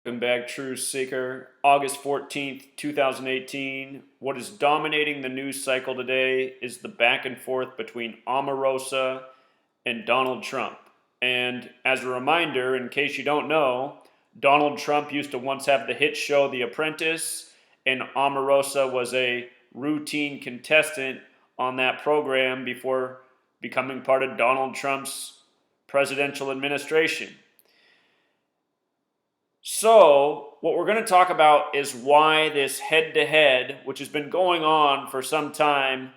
Welcome back, Truth Seeker. August 14th, 2018. What is dominating the news cycle today is the back and forth between Omarosa and Donald Trump. And as a reminder, in case you don't know, Donald Trump used to once have the hit show The Apprentice, and Omarosa was a routine contestant on that program before becoming part of Donald Trump's presidential administration. So, what we're going to talk about is why this head-to-head, which has been going on for some time,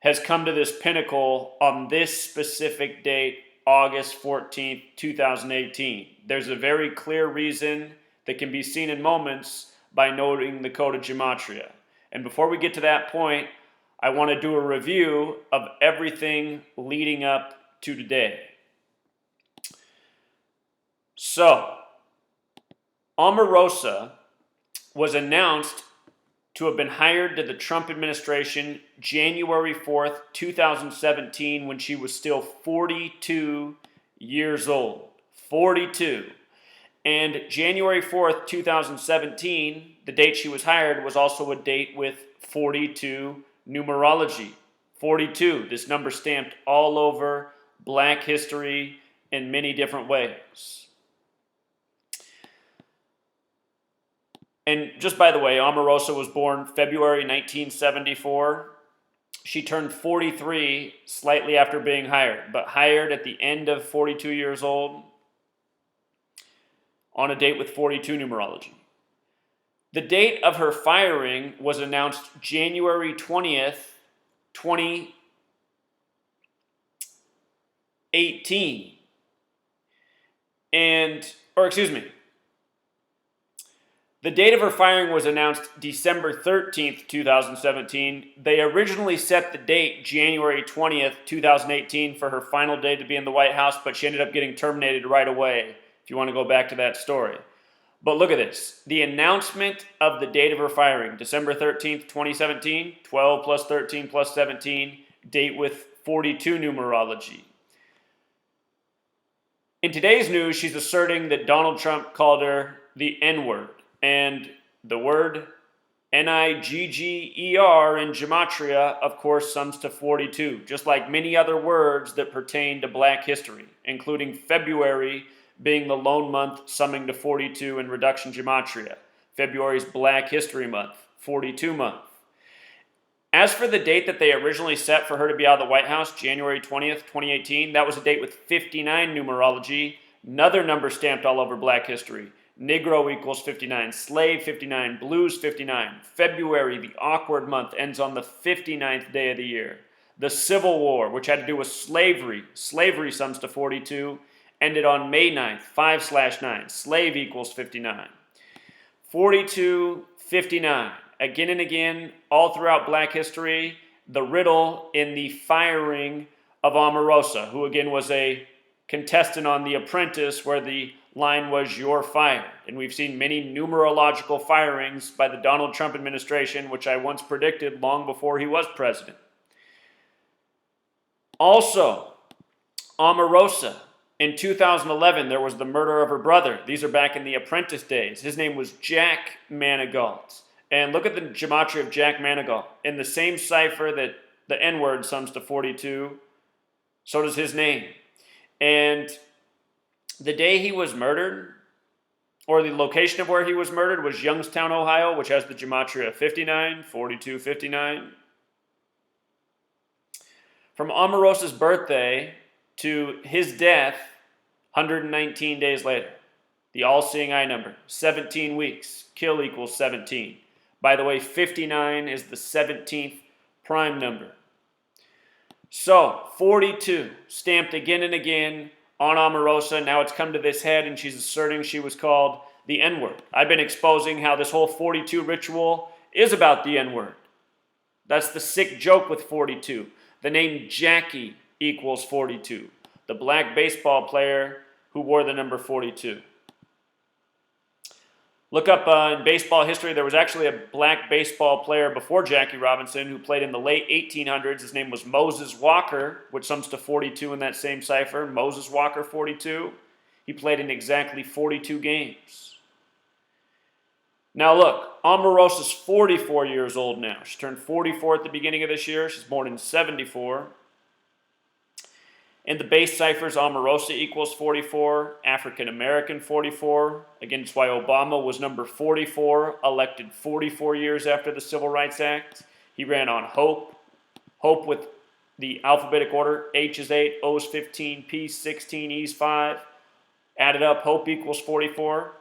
has come to this pinnacle on this specific date, August 14th, 2018. There's a very clear reason that can be seen in moments by noting the code of Gematria. And before we get to that point, I want to do a review of everything leading up to today. So, Omarosa was announced to have been hired to the Trump administration January 4th, 2017, when she was still 42 years old. 42. And January 4th, 2017, the date she was hired, was also a date with 42 numerology. 42, this number stamped all over Black history in many different ways. And just by the way, Omarosa was born February 1974. She turned 43 slightly after being hired, but hired at the end of 42 years old on a date with 42 numerology. The date of her firing was announced January 20th, 2018. The date of her firing was announced December 13th, 2017. They originally set the date January 20th, 2018 for her final day to be in the White House, but she ended up getting terminated right away, if you want to go back to that story. But look at this. The announcement of the date of her firing, December 13th, 2017, 12 plus 13 plus 17, date with 42 numerology. In today's news, she's asserting that Donald Trump called her the N-word. And the word Nigger in Gematria, of course, sums to 42, just like many other words that pertain to Black history, including February being the lone month summing to 42 in reduction Gematria. February's Black History Month, 42 month. As for the date that they originally set for her to be out of the White House, January 20th, 2018, that was a date with 59 numerology, another number stamped all over Black history. Negro equals 59, slave 59, blues 59. February, the awkward month, ends on the 59th day of the year. The Civil War, which had to do with slavery sums to 42, ended on May 9th, 5/9. Slave equals 59. 42, 59. Again and again, all throughout Black history, the riddle in the firing of Omarosa, who again was a contestant on The Apprentice, where the line was "you're fired." And we've seen many numerological firings by the Donald Trump administration, which I once predicted long before he was president. Also, Omarosa, in 2011, there was the murder of her brother. These are back in The Apprentice days. His name was Jack Manigault. And look at the gematria of Jack Manigault. In the same cipher that the N-word sums to 42, so does his name. And the day he was murdered, or the location of where he was murdered, was Youngstown, Ohio, which has the gematria of 59, 42, 59. From Omarosa's birthday to his death, 119 days later. The all-seeing eye number, 17 weeks. Kill equals 17. By the way, 59 is the 17th prime number. So, 42, stamped again and again on Omarosa. Now it's come to this head, and she's asserting she was called the N-word. I've been exposing how this whole 42 ritual is about the N-word. That's the sick joke with 42. The name Jackie equals 42. The black baseball player who wore the number 42. Look up in baseball history, there was actually a black baseball player before Jackie Robinson who played in the late 1800s. His name was Moses Walker, which sums to 42 in that same cipher. Moses Walker, 42. He played in exactly 42 games. Now look, Omarosa's 44 years old now. She turned 44 at the beginning of this year. She's born in 74. In the base ciphers, Omarosa equals 44, African American 44. Again, that's why Obama was number 44, elected 44 years after the Civil Rights Act. He ran on hope. Hope with the alphabetic order. H is 8, O is 15, P is 16, E is 5. Added up, hope equals 44.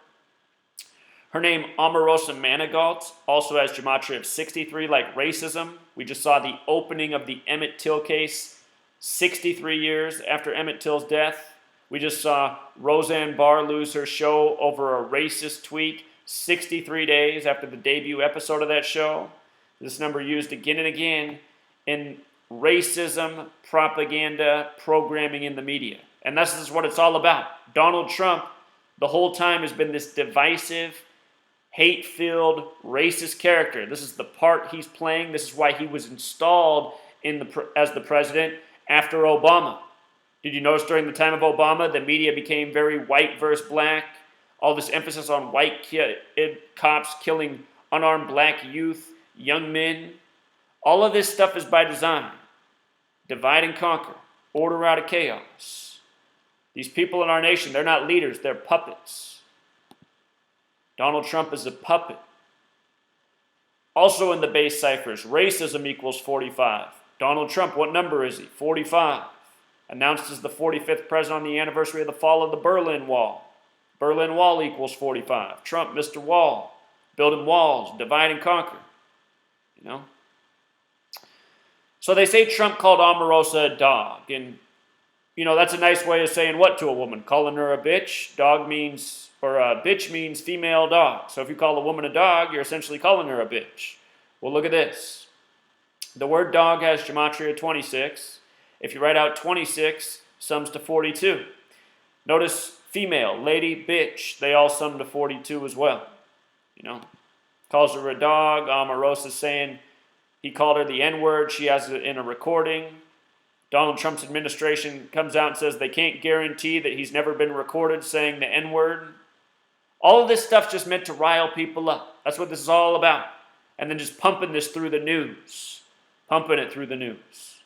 Her name, Omarosa Manigault, also has gematria of 63, like racism. We just saw the opening of the Emmett Till case 63 years after Emmett Till's death. We just saw Roseanne Barr lose her show over a racist tweet 63 days after the debut episode of that show. This number used again and again in racism, propaganda, programming in the media. And this is what it's all about. Donald Trump, the whole time, has been this divisive, hate-filled, racist character. This is the part he's playing. This is why he was installed as the president after Obama. Did you notice during the time of Obama, the media became very white versus black? All this emphasis on white cops killing unarmed black youth, young men. All of this stuff is by design. Divide and conquer. Order out of chaos. These people in our nation, they're not leaders, they're puppets. Donald Trump is a puppet. Also in the base ciphers, racism equals 45. Donald Trump, what number is he? 45. Announced as the 45th president on the anniversary of the fall of the Berlin Wall. Berlin Wall equals 45. Trump, Mr. Wall. Building walls, divide and conquer. You know? So they say Trump called Omarosa a dog. And, you know, that's a nice way of saying what to a woman? Calling her a bitch. Dog means, or bitch means female dog. So if you call a woman a dog, you're essentially calling her a bitch. Well, look at this. The word dog has gematria 26. If you write out 26, sums to 42. Notice female, lady, bitch, they all sum to 42 as well. You know, calls her a dog. Omarosa saying he called her the N-word. She has it in a recording. Donald Trump's administration comes out and says they can't guarantee that he's never been recorded saying the N-word. All of this stuff just meant to rile people up. That's what this is all about. And then just pumping this through the news. Pumping it through the news.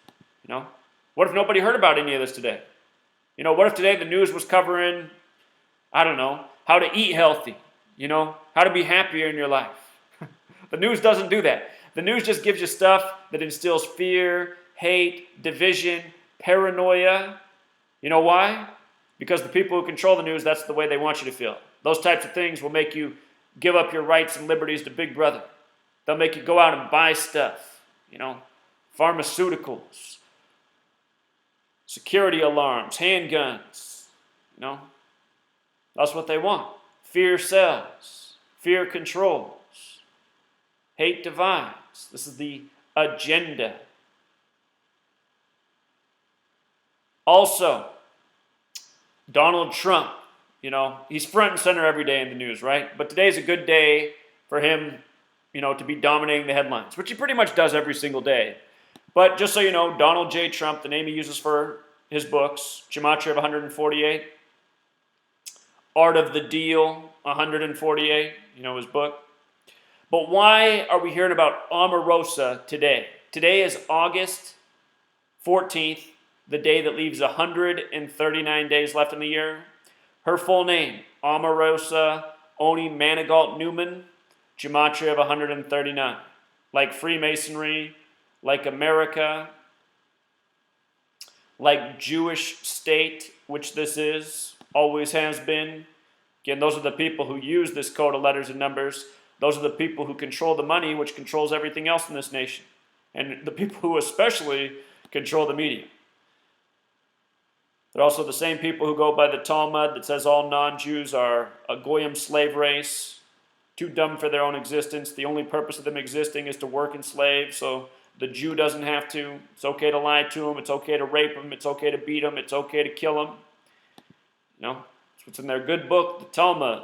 You know? What if nobody heard about any of this today? You know, what if today the news was covering, I don't know, how to eat healthy, you know, how to be happier in your life? The news doesn't do that. The news just gives you stuff that instills fear, hate, division, paranoia. You know why? Because the people who control the news, that's the way they want you to feel. Those types of things will make you give up your rights and liberties to Big Brother. They'll make you go out and buy stuff, you know, pharmaceuticals, security alarms, handguns, you know. That's what they want. Fear sells. Fear controls. Hate divides. This is the agenda. Also, Donald Trump, you know, he's front and center every day in the news, right? But today's a good day for him, you know, to be dominating the headlines, which he pretty much does every single day. But just so you know, Donald J. Trump, the name he uses for his books, Gematria of 148, Art of the Deal, 148, you know, his book. But why are we hearing about Omarosa today? Today is August 14th, the day that leaves 139 days left in the year. Her full name, Omarosa Manigault Newman, Gematria of 139. Like Freemasonry, like America, like Jewish state, which this is, always has been. Again, those are the people who use this code of letters and numbers. Those are the people who control the money, which controls everything else in this nation. And the people who especially control the media. They're also the same people who go by the Talmud that says all non-Jews are a Goyim slave race, too dumb for their own existence. The only purpose of them existing is to work and slave, so the Jew doesn't have to. It's okay to lie to him. It's okay to rape him. It's okay to beat him. It's okay to kill him. You know, that's what's in their good book, the Talmud.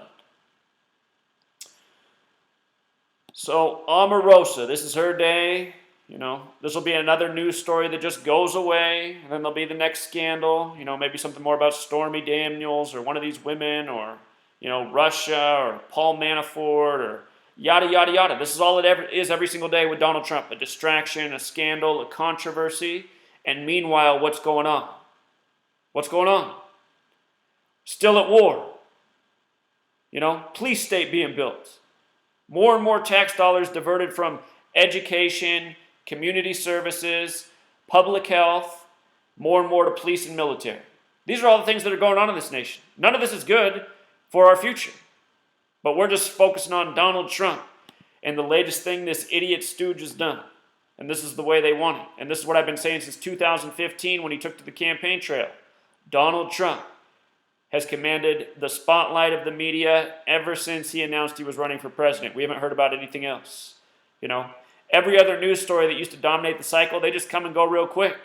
So Omarosa, this is her day. You know, this will be another news story that just goes away. And then there'll be the next scandal. You know, maybe something more about Stormy Daniels or one of these women or, you know, Russia or Paul Manafort or Yada, yada, yada. This is all it ever is every single day with Donald Trump. A distraction, a scandal, a controversy. And meanwhile, what's going on? What's going on? Still at war. Police state being built. More and more tax dollars diverted from education, community services, public health, more and more to police and military. These are all the things that are going on in this nation. None of this is good for our future. But we're just focusing on Donald Trump and the latest thing this idiot stooge has done. And this is the way they want it. And this is what I've been saying since 2015 when he took to the campaign trail. Donald Trump has commanded the spotlight of the media ever since he announced he was running for president. We haven't heard about anything else. Every other news story that used to dominate the cycle, they just come and go real quick.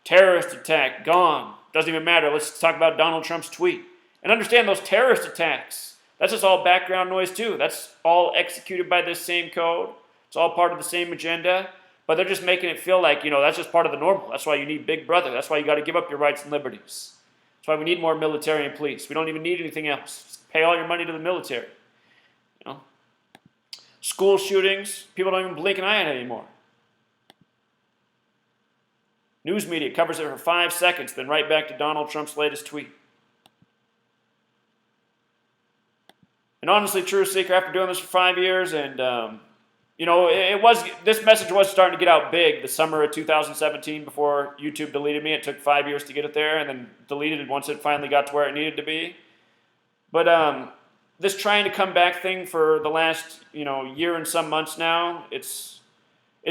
Terrorist attack, gone. Doesn't even matter. Let's talk about Donald Trump's tweet. And understand those terrorist attacks, that's just all background noise too. That's all executed by this same code. It's all part of the same agenda. But they're just making it feel like, that's just part of the normal. That's why you need Big Brother. That's why you got to give up your rights and liberties. That's why we need more military and police. We don't even need anything else. Just pay all your money to the military. School shootings, people don't even blink an eye at it anymore. News media covers it for 5 seconds, then right back to Donald Trump's latest tweet. And honestly, Truth Seeker, after doing this for 5 years, and this message was starting to get out big the summer of 2017 before YouTube deleted me. It took 5 years to get it there, and then deleted it once it finally got to where it needed to be. But this trying to come back thing for the last year and some months now, it's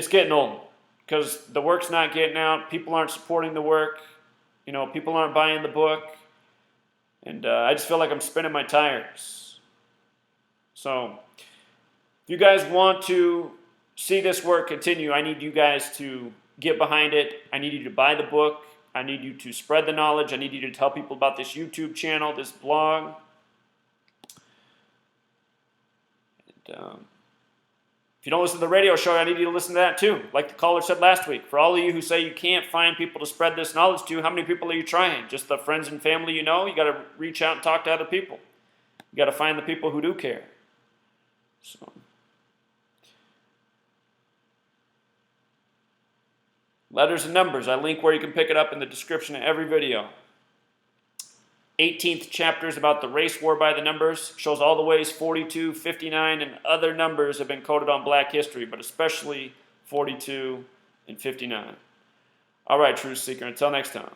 getting old because the work's not getting out. People aren't supporting the work. People aren't buying the book, and I just feel like I'm spinning my tires. So if you guys want to see this work continue, I need you guys to get behind it. I need you to buy the book. I need you to spread the knowledge. I need you to tell people about this YouTube channel, this blog. If you don't listen to the radio show, I need you to listen to that too. Like the caller said last week, for all of you who say you can't find people to spread this knowledge to, how many people are you trying? Just the friends and family you know? You got to reach out and talk to other people. You got to find the people who do care. So, letters and numbers. I link where you can pick it up in the description of every video. 18th chapter is about the race war by the numbers. Shows all the ways 42, 59, and other numbers have been coded on black history, but especially 42 and 59. All right, Truth Seeker, until next time.